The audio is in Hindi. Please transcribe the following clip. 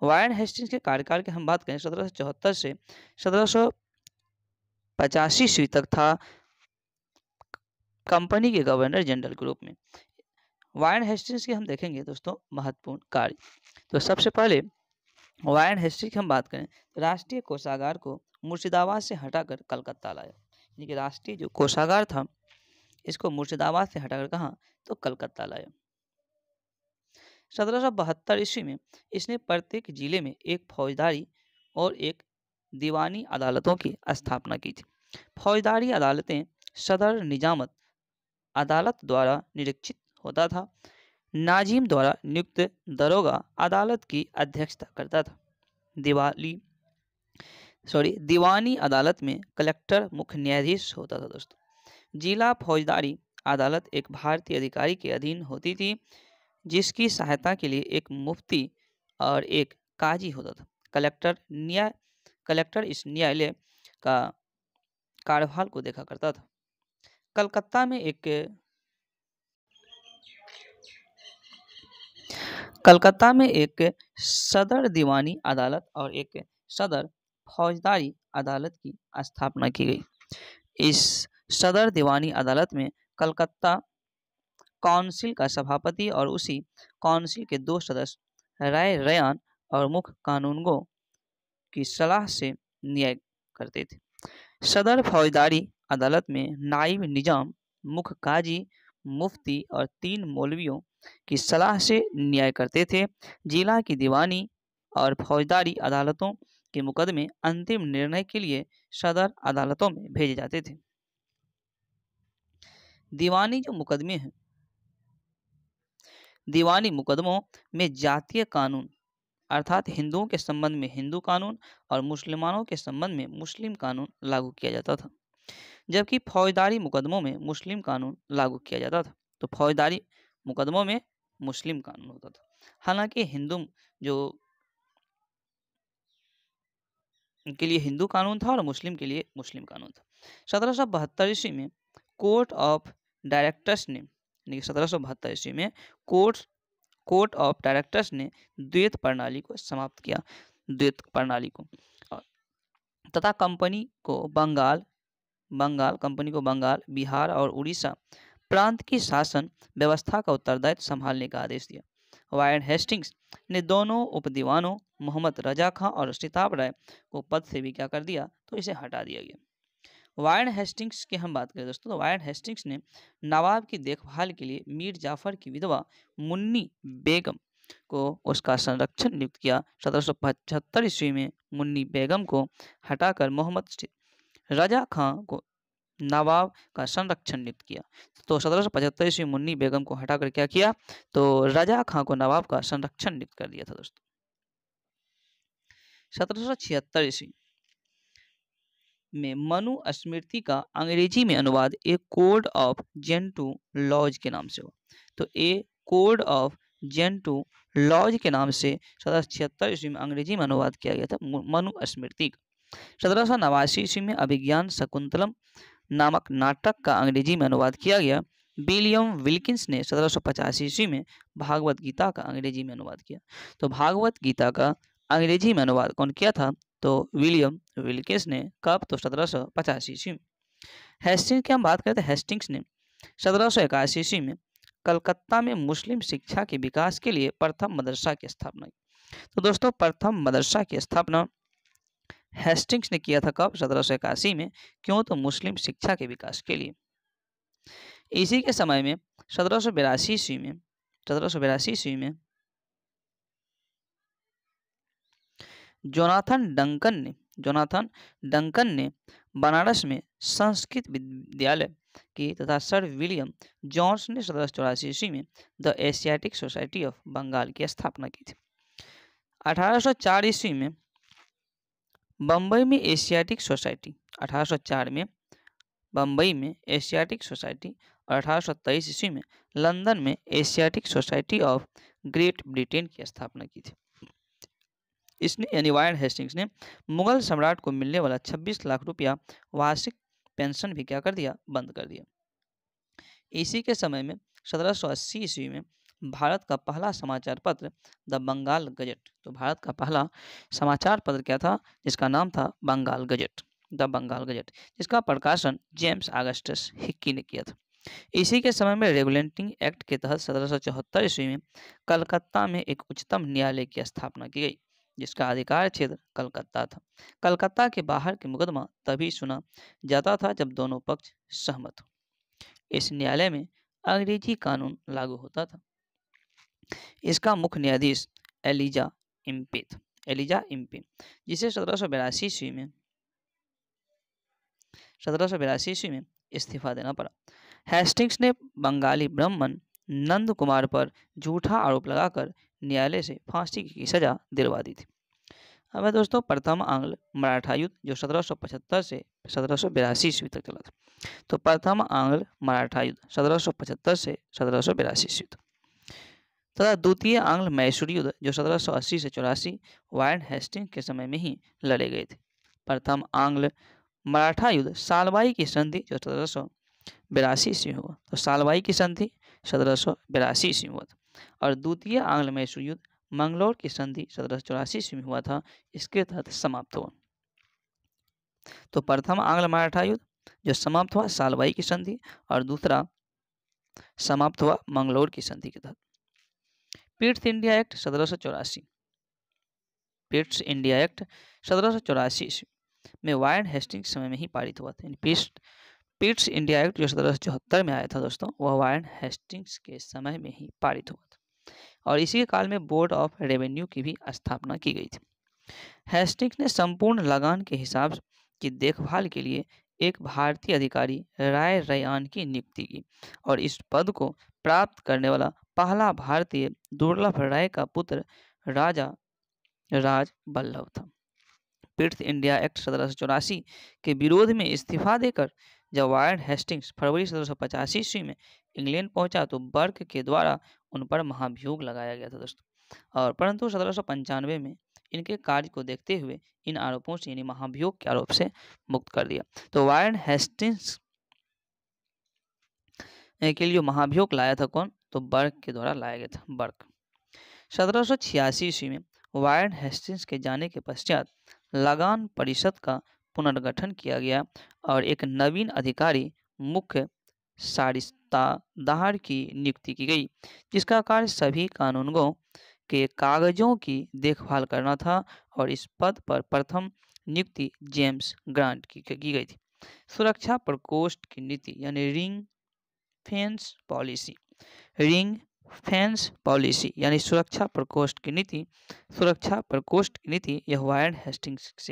वारेन हेस्टिंग्स के कार्यकाल की हम बात करें 1774 से 1785 ईस्वी तक था कंपनी के गवर्नर जनरल के रूप में। वारेन हेस्टिंग्स के हम देखेंगे दोस्तों महत्वपूर्ण कार्य। तो सबसे पहले वारेन हेस्टिंग्स की हम बात करें तो राष्ट्रीय कोषागार को मुर्शिदाबाद से हटाकर कलकत्ता लाया। यानी कि राष्ट्रीय जो कोषागार था इसको मुर्शिदाबाद से हटाकर कहाँ, तो कलकत्ता लाया। 1772 ईस्वी में इसने प्रत्येक जिले में एक फौजदारी और एक दीवानी अदालतों की स्थापना की थी। फौजदारी अदालतें सदर निजामत अदालत द्वारा निरीक्षित होता था। नाजिम द्वारा नियुक्त दरोगा अदालत की अध्यक्षता करता था। दीवानी अदालत में कलेक्टर मुख्य न्यायाधीश होता था दोस्तों। जिला फौजदारी अदालत एक भारतीय अधिकारी के अधीन होती थी जिसकी सहायता के लिए एक मुफ्ती और एक काजी होता था। कलेक्टर इस न्यायालय का कार्यभार को देखा करता था। कलकत्ता में एक सदर दीवानी अदालत और एक सदर फौजदारी अदालत की स्थापना की गई। इस सदर दीवानी अदालत में कलकत्ता काउंसिल का सभापति और उसी काउंसिल के 2 सदस्य राय रयान और मुख्य कानूनगो की सलाह से न्याय करते थे। सदर फौजदारी अदालत में नाइब निजाम, मुख्य काजी, मुफ्ती और 3 मौलवियों की सलाह से न्याय करते थे। जिला की दीवानी और फौजदारी अदालतों के मुकदमे अंतिम निर्णय के लिए सदर अदालतों में भेजे जाते थे। दीवानी जो मुकदमे हैं, दीवानी मुकदमों में जातीय कानून अर्थात हिंदुओं के संबंध में हिंदू कानून और मुसलमानों के संबंध में मुस्लिम कानून लागू किया जाता था, जबकि फौजदारी मुकदमों में मुस्लिम कानून लागू किया जाता था। तो फौजदारी मुकदमों में मुस्लिम कानून होता था, हालांकि हिंदू जो के लिए हिंदू कानून था और मुस्लिम के लिए मुस्लिम कानून था। 1772 ईस्वी में कोर्ट ऑफ डायरेक्टर्स ने 1772 ईस्वी में कोर्ट ऑफ डायरेक्टर्स ने द्वैत प्रणाली को समाप्त किया, द्वैत प्रणाली को, तथा कंपनी को बंगाल, बिहार और उड़ीसा प्रांत की शासन व्यवस्था का उत्तरदायित्व संभालने का आदेश दिया। वारेन हेस्टिंग्स ने दोनों उपदीवानों मोहम्मद रजा खां और सिताब राय को पद से भी क्या कर दिया, तो इसे हटा दिया गया। वारेन हेस्टिंग्स की हम बात करें दोस्तों तो वारेन हेस्टिंग्स ने नवाब की देखभाल के लिए मीर जाफर की विधवा मुन्नी बेगम को उसका संरक्षण नियुक्त किया। 1775 ईस्वी में मुन्नी बेगम को हटाकर मोहम्मद रजा खां को नवाब का संरक्षण नियुक्त किया। तो 1775 ईस्वी मुन्नी बेगम को हटाकर क्या किया, तो रजा खां को नवाब का संरक्षण नियुक्त कर दिया था दोस्तों। 1776 ईस्वी में मनु स्मृति का अंग्रेजी में अनुवाद एक कोड ऑफ जेंटू लॉज के नाम से हुआ। तो ए कोड ऑफ जेंटू लॉज के नाम से 1776 ईस्वी में अंग्रेजी में अनुवाद किया गया था मनु स्मृति का। 1789 ईस्वी में अभिज्ञान शकुंतलम नामक नाटक का अंग्रेजी में अनुवाद किया गया। विलियम विल्किंस ने 1785 ईस्वी में भागवत गीता का अंग्रेजी में अनुवाद किया। तो भागवत गीता का अंग्रेजी में अनुवाद कौन किया था, तो विलियम विल्किंस ने। कब, तो 1785 ईस्वी में। हेस्टिंग्स की हम बात करते हैं, हेस्टिंग्स ने 1781 ईस्वी में कलकत्ता में मुस्लिम शिक्षा के विकास के लिए प्रथम मदरसा की स्थापना की। तो दोस्तों प्रथम मदरसा की स्थापना हेस्टिंग्स ने किया था कब, 1781 में। क्यों, तो मुस्लिम शिक्षा के विकास के लिए। इसी के समय में 1782 ईस्वी में जोनाथन डंकन ने बनारस में संस्कृत विद्यालय की तथा सर विलियम जॉन्स ने 1784 ईस्वी में the Asiatic Society of Bengal की स्थापना की थी। 1804 ईस्वी में बम्बई में एशियाटिक सोसाइटी, 1804 में बम्बई में एशियाटिक सोसाइटी और 1823 ईस्वी में लंदन में Asiatic Society of great Britain की स्थापना की थी। इसने यानी वारेन हेस्टिंग्स ने मुगल सम्राट को मिलने वाला 26 लाख रुपया वार्षिक पेंशन भी क्या कर दिया, बंद कर दिया। इसी के समय में 1780 ईस्वी में भारत का पहला समाचार पत्र द बंगाल गजट। तो भारत का पहला समाचार पत्र क्या था, जिसका नाम था Bengal Gazette, the Bengal Gazette, जिसका प्रकाशन जेम्स ऑगस्टस हिक्की ने किया था। इसी के समय में रेगुलेटिंग एक्ट के तहत 1774 ईस्वी में कलकत्ता में एक उच्चतम न्यायालय की स्थापना की गई, जिसका अधिकार क्षेत्र कलकत्ता था। कलकत्ता के बाहर के मुकदमा तभी सुना जाता था जब दोनों पक्ष सहमत हो। इस न्यायालय में अंग्रेजी कानून लागू होता था। इसका मुख्य न्यायाधीश एलिजा इम्पे था, एलिजा इम्पे, जिसे 1782 ईस्वी में इस्तीफा देना पड़ा। हेस्टिंग्स ने बंगाली ब्राह्मण नंद कुमार पर झूठा आरोप लगाकर न्यायालय से फांसी की सजा दिलवा दी थी। अब है दोस्तों प्रथम आंग्ल मराठा युद्ध, जो 1775 से 1782 ईस्वी तक चला था। तो प्रथम आंग्ल मराठा युद्ध 1775 से 1782 ईस्वी तक, तथा द्वितीय आंग्ल मैसूर युद्ध जो 1780 से 84 वारेन हेस्टिंग्स के समय में ही लड़े गए थे। प्रथम आंग्ल मराठा युद्ध सालबाई की संधि जो 1782 ईस्वी हुआ, तो सालबाई की संधि 1782 ईस्वी हुआ था। और द्वितीय आंग्ल मैसूर युद्ध मंगलौर की संधि 1784 ईस्वी में हुआ था, इसके तहत समाप्त हुआ। तो प्रथम आंग्ल मराठा युद्ध जो समाप्त हुआ सालबाई की संधि, और दूसरा समाप्त हुआ मंगलौर की संधि के तहत। Pitt's India act 1784, Pitt's India act 1784 ईस्वी में वारेन हेस्टिंग्स समय में ही पारित हुआ था। पिट्स इंडिया एक्ट जो 1774 में आया था दोस्तों, वह वारेन हेस्टिंग्स के समय में ही पारित हुआ था। और इसी के काल में बोर्ड ऑफ रेवेन्यू की भी स्थापना की गई थी। हेस्टिंग्स ने संपूर्ण लगान के हिसाब की देखभाल के लिए एक भारतीय अधिकारी राय रैयान की नियुक्ति की, और इस पद को प्राप्त करने वाला पहला भारतीय दुर्लभ राय का पुत्र राजा राज बल्लभ था। पिट्स इंडिया एक्ट 1784 के विरोध में इस्तीफा देकर जब वारेन हेस्टिंग्स फरवरी 1785 ईस्वी में इंग्लैंड पहुंचा, तो बर्क के द्वारा उन पर महाभियोग लगाया गया था दोस्तों। और परंतु 1795 में इनके कार्य को देखते हुए इन आरोपों से, यानी महाभियोग के आरोप से, मुक्त कर दिया। तो वारेन हेस्टिंग्स के लिए महाभियोग लाया था कौन, तो बर्क के द्वारा लाया गया था, बर्क। 1786 ईस्वी में वारेन हेस्टिंग्स के जाने के पश्चात लगान परिषद का पुनर्गठन किया गया, और एक नवीन अधिकारी मुख्य सारिस्तादार की नियुक्ति की गई, जिसका कार्य सभी कानूनगों के कागजों की देखभाल करना था। और इस पद पर प्रथम नियुक्ति जेम्स ग्रांट की गई थी। सुरक्षा प्रकोष्ठ की नीति यानी रिंग फेंस पॉलिसी यानी सुरक्षा प्रकोष्ठ की नीति, यह वारेन हेस्टिंग्स से